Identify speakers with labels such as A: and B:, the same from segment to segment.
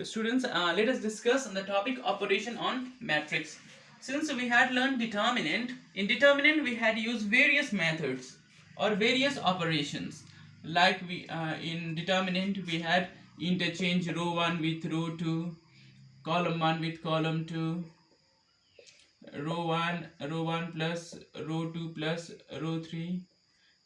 A: Students, let us discuss on the topic operation on matrix. Since we had learned determinant, in determinant we had used various methods or various operations. Like we in determinant we had interchange row 1 with row 2, column 1 with column 2, row 1 plus row 2 plus row 3.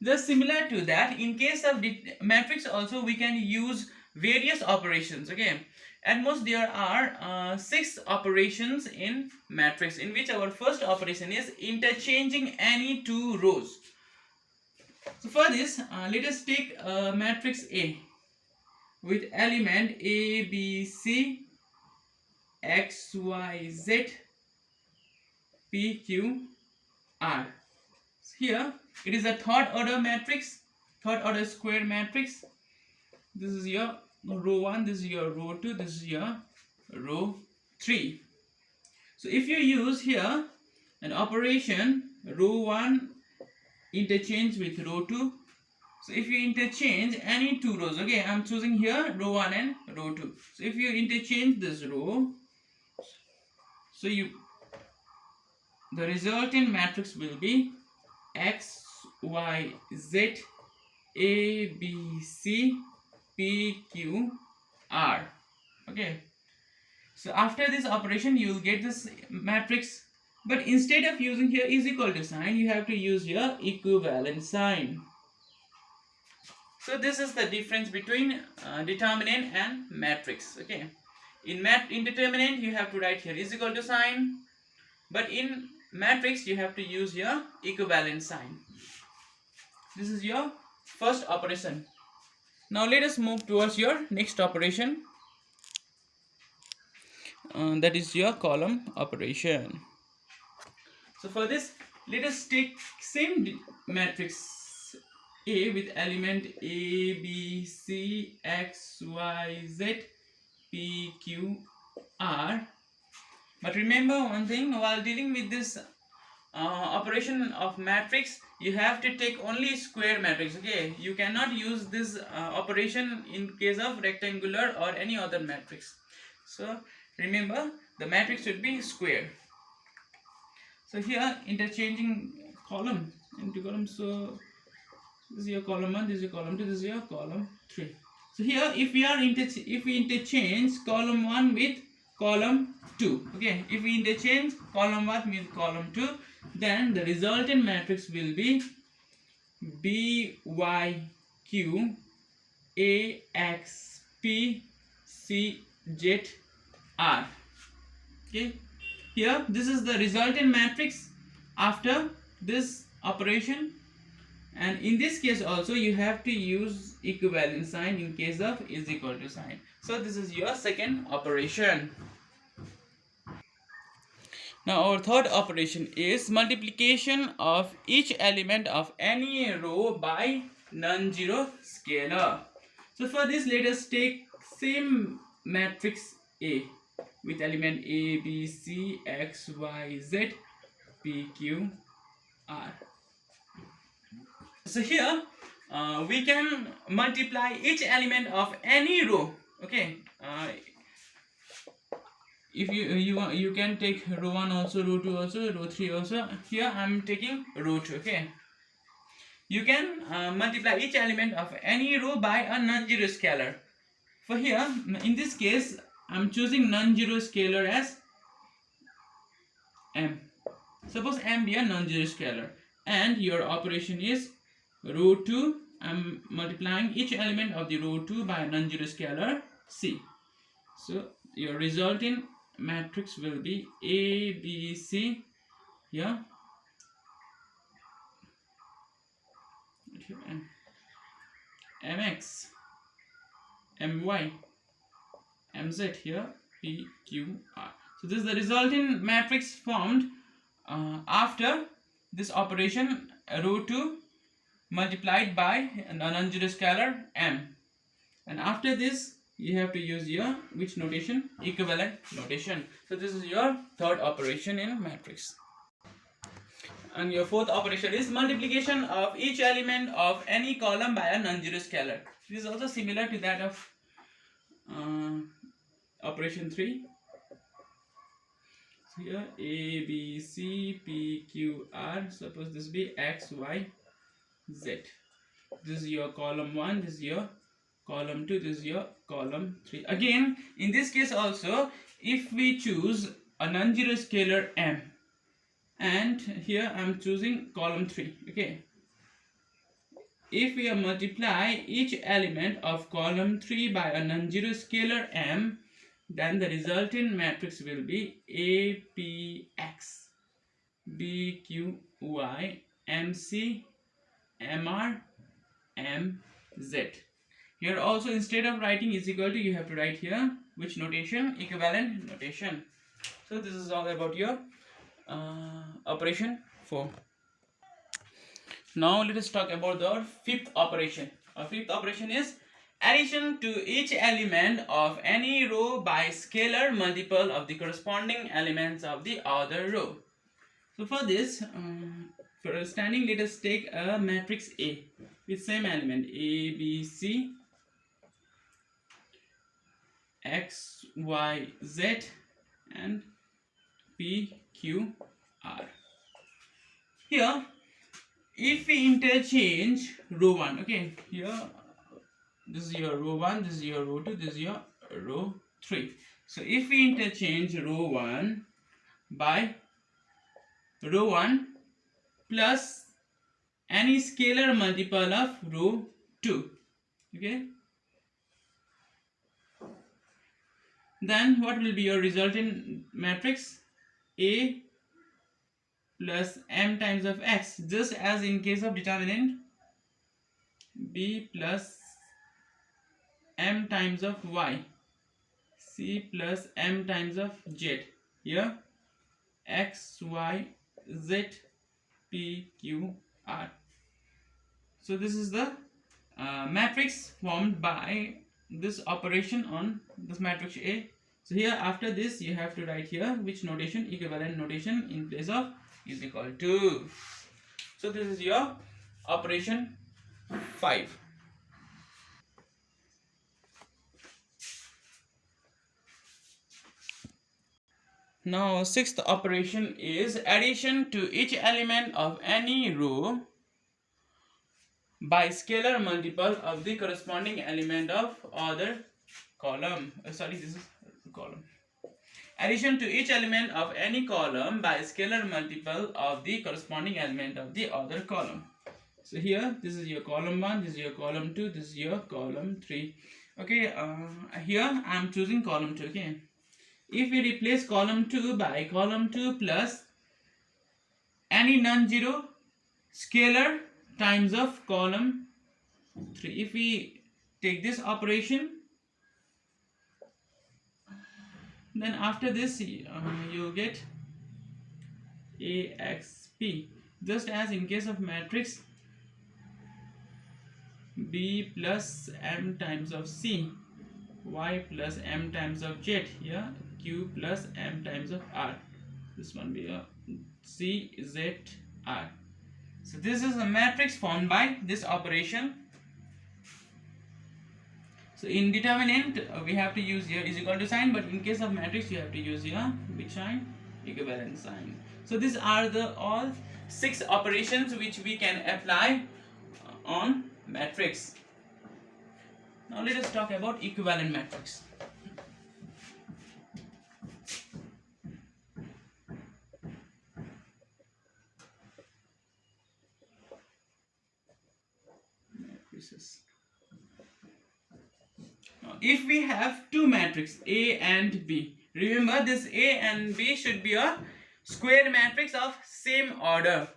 A: Just similar to that, in case of matrix also we can use various operations. Okay, at most there are 6 operations in matrix, in which our first operation is interchanging any two rows. So for this, let us take matrix A with element A, B, C, X, Y, Z, P, Q, R. Here it is a third order matrix, third order square matrix. This is your row 1, this is your row 2, this is your row 3. So if you use here an operation row 1 interchange with row 2, so if you interchange any two rows, okay, I'm choosing here row 1 and row 2. So if you interchange this row, so the resultant matrix will be X, Y, Z, A, B, C, P, Q, R. Okay, so after this operation you will get this matrix, but instead of using here is equal to sign, you have to use your equivalent sign. So this is the difference between determinant and matrix. Okay, in determinant you have to write here is equal to sign, but in matrix you have to use your equivalent sign. This is your first operation. Now let us move towards your next operation, that is your column operation. So for this, let us take same matrix A with element A, B, C, X, Y, Z, P, Q, R. But remember one thing, while dealing with this operation of matrix, you have to take only square matrix. Okay, you cannot use this operation in case of rectangular or any other matrix. So remember, the matrix should be square. So here interchanging column into column, so this is your column 1, this is your column 2, this is your column 3. So here if we interchange column 1 with column 2, okay, if we interchange column 1 with column 2, then the resultant matrix will be B, Y, Q, A, X, P, C, Z, R. Okay, here this is the resultant matrix after this operation, and in this case also you have to use equivalent sign in case of is equal to sign. So this is your second operation. Now our third operation is multiplication of each element of any row by non-zero scalar. So for this, let us take same matrix A with element A, B, C, X, Y, Z, P, Q, R. So here we can multiply each element of any row. Okay, if you can take row 1 also, row 2 also, row 3 also. Here I am taking row 2. Okay, you can multiply each element of any row by a non-zero scalar. For here, in this case, I am choosing non-zero scalar as m. Suppose m be a non-zero scalar, and your operation is row 2. I am multiplying each element of the row 2 by a non-zero scalar c. So your resulting matrix will be A, B, C, here, MX, MY, MZ, here, P, Q, R. So this is the resulting matrix formed after this operation row 2 multiplied by a non-zero scalar m, and after this you have to use your which notation? Equivalent notation. So this is your third operation in matrix. And your fourth operation is multiplication of each element of any column by a non-zero scalar. This is also similar to that of operation 3. So here A, B, C, P, Q, R. Suppose this be X, Y, Z. This is your column 1, this is your column 2, this is your column 3. Again, in this case also, if we choose a non-zero scalar M, and here I am choosing column 3, okay. If we multiply each element of column 3 by a non-zero scalar M, then the resultant matrix will be APX, BQY, MC, MR, MZ. Here also, instead of writing is equal to, you have to write here which notation? Equivalent notation. So this is all about your operation 4. Now let us talk about the fifth operation. Our fifth operation is addition to each element of any row by scalar multiple of the corresponding elements of the other row. So for this, for standing, let us take a matrix A with same element A, B, C, X, Y, Z, and P, Q, R. Here, if we interchange row 1, okay, here this is your row 1, this is your row 2, this is your row 3. So if we interchange row 1 by row 1 plus any scalar multiple of row 2, okay, then what will be your resultant matrix? A plus M times of X, just as in case of determinant. B plus M times of Y, C plus M times of Z. Here X, Y, Z, P, Q, R. So this is the matrix formed by this operation on this matrix A. So here after this you have to write here which notation? Equivalent notation in place of is equal to. So this is your operation 5. Now sixth operation is addition to each element of any row by scalar multiple of the corresponding element of other column. This is column. Addition to each element of any column by scalar multiple of the corresponding element of the other column. So here this is your column 1, this is your column 2, this is your column 3. Okay, here I am choosing column 2. Okay, if we replace column 2 by column 2 plus any non-zero scalar times of column 3, if we take this operation, then after this you get AXP, just as in case of matrix B plus M times of C, Y plus M times of Z, here Q plus M times of R. This one be a C, Z, R. So this is a matrix formed by this operation. So in determinant we have to use here is equal to sign, but in case of matrix you have to use here which sign? Equivalent sign. So these are the all 6 operations which we can apply on matrix. Now let us talk about equivalent matrix. Matrices. Now, if we have two matrices A and B, remember this A and B should be a square matrix of same order.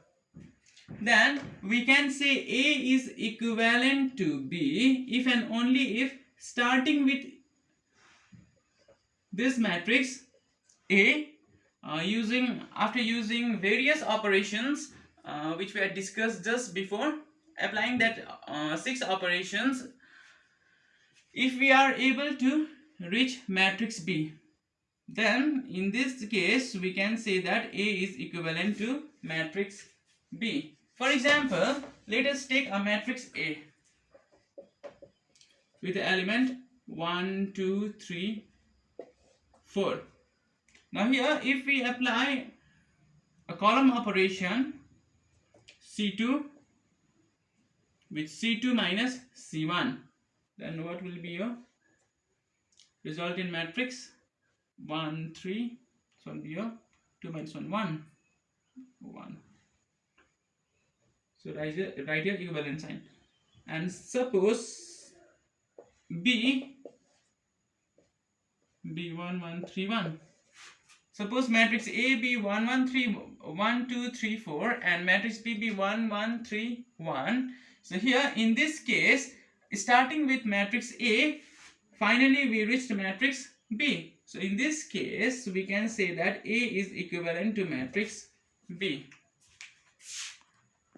A: Then we can say A is equivalent to B if and only if, starting with this matrix A, after using various operations which we had discussed just before, applying that 6 operations, if we are able to reach matrix B, then in this case we can say that A is equivalent to matrix B. For example, let us take a matrix A with the element 1, 2, 3, 4. Now here, if we apply a column operation C2 with C2 minus C1, then what will be your result in matrix? 1 3. So will be your 2 minus 1 1 1. So write your equivalent sign. And suppose B 1 1 3 1. Suppose matrix A be 1 1 3 1 2 3 4 and matrix B be 1 1 3 1. So here in this case, starting with matrix A, finally we reached matrix B. So in this case, we can say that A is equivalent to matrix B.